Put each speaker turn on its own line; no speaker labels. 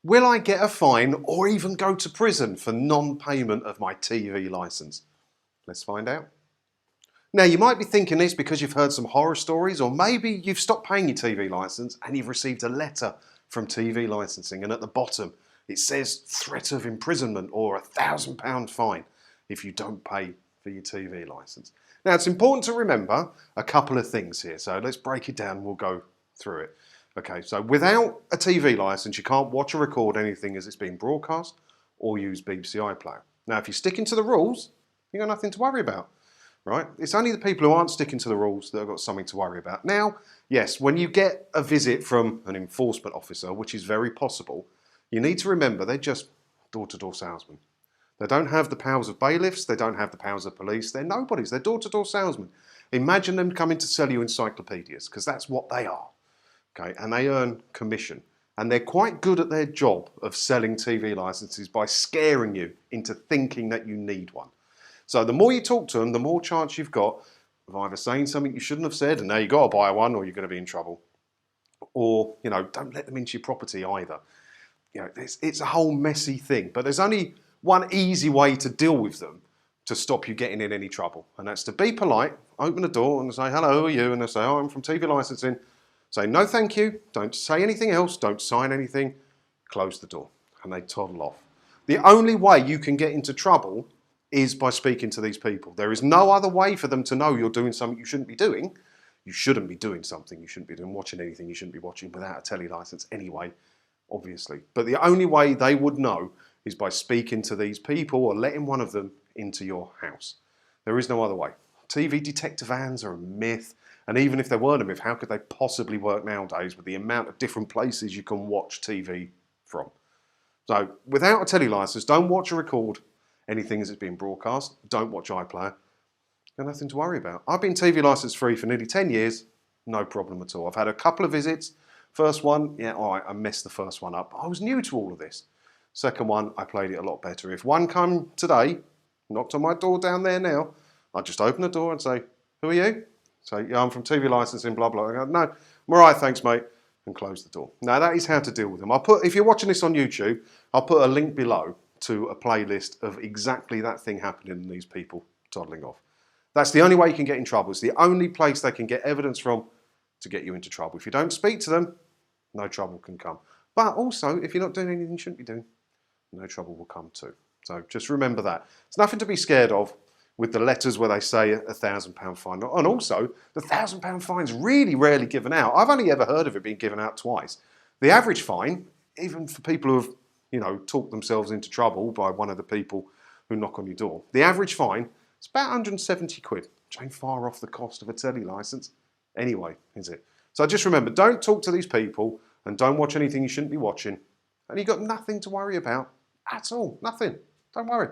Will I get a fine or even go to prison for non-payment of my TV licence? Let's find out. Now, you might be thinking this because you've heard some horror stories, or maybe you've stopped paying your TV licence and you've received a letter from TV licensing, and at the bottom it says threat of imprisonment or £1,000 fine if you don't pay for your TV licence. Now, it's important to remember a couple of things here, so let's break it down and we'll go through it. Okay, so without a TV licence, you can't watch or record anything as it's being broadcast or use BBC iPlayer. Now, if you're sticking to the rules, you've got nothing to worry about. Right? It's only the people who aren't sticking to the rules that have got something to worry about. Now, yes, when you get a visit from an enforcement officer, which is very possible, you need to remember they're just door-to-door salesmen. They don't have the powers of bailiffs, they don't have the powers of police, they're nobodies, they're door-to-door salesmen. Imagine them coming to sell you encyclopedias, because that's what they are. Okay? And they earn commission. And they're quite good at their job of selling TV licenses by scaring you into thinking that you need one. So the more you talk to them, the more chance you've got of either saying something you shouldn't have said, and now you've got to buy one or you're going to be in trouble. Or, don't let them into your property either. It's a whole messy thing. But there's only one easy way to deal with them to stop you getting in any trouble. And that's to be polite, open the door and say, hello, who are you? And they say, oh, I'm from TV licensing. Say, no, thank you. Don't say anything else. Don't sign anything. Close the door. And they toddle off. The only way you can get into trouble is by speaking to these people. There is no other way for them to know you're doing something you shouldn't be doing. You shouldn't be doing something you shouldn't be doing, watching anything you shouldn't be watching without a telly licence anyway, obviously. But the only way they would know is by speaking to these people or letting one of them into your house. There is no other way. TV detector vans are a myth, and even if they weren't a myth, how could they possibly work nowadays with the amount of different places you can watch TV from? So, without a telly licence, don't watch or record anything as it's being broadcast. Don't watch iPlayer. Got nothing to worry about. I've been TV licence free for nearly 10 years. No problem at all. I've had a couple of visits. First one, yeah, all right, I messed the first one up. I was new to all of this. Second one, I played it a lot better. If one come today, knocked on my door down there now, I'd just open the door and say, who are you? Say, yeah, I'm from TV licensing, blah, blah. I go, no, I'm all right, thanks, mate. And close the door. Now, that is how to deal with them. If you're watching this on YouTube, I'll put a link below to a playlist of exactly that thing happening and these people toddling off. That's the only way you can get in trouble. It's the only place they can get evidence from to get you into trouble. If you don't speak to them, no trouble can come. But also, if you're not doing anything you shouldn't be doing, no trouble will come too. So just remember that. There's nothing to be scared of with the letters where they say £1,000 fine. And also, the £1,000 fine's really rarely given out. I've only ever heard of it being given out twice. The average fine, even for people who have talk themselves into trouble by one of the people who knock on your door. The average fine is about 170 quid, which ain't far off the cost of a telly licence anyway, is it? So just remember, don't talk to these people and don't watch anything you shouldn't be watching. And you've got nothing to worry about at all. Nothing. Don't worry.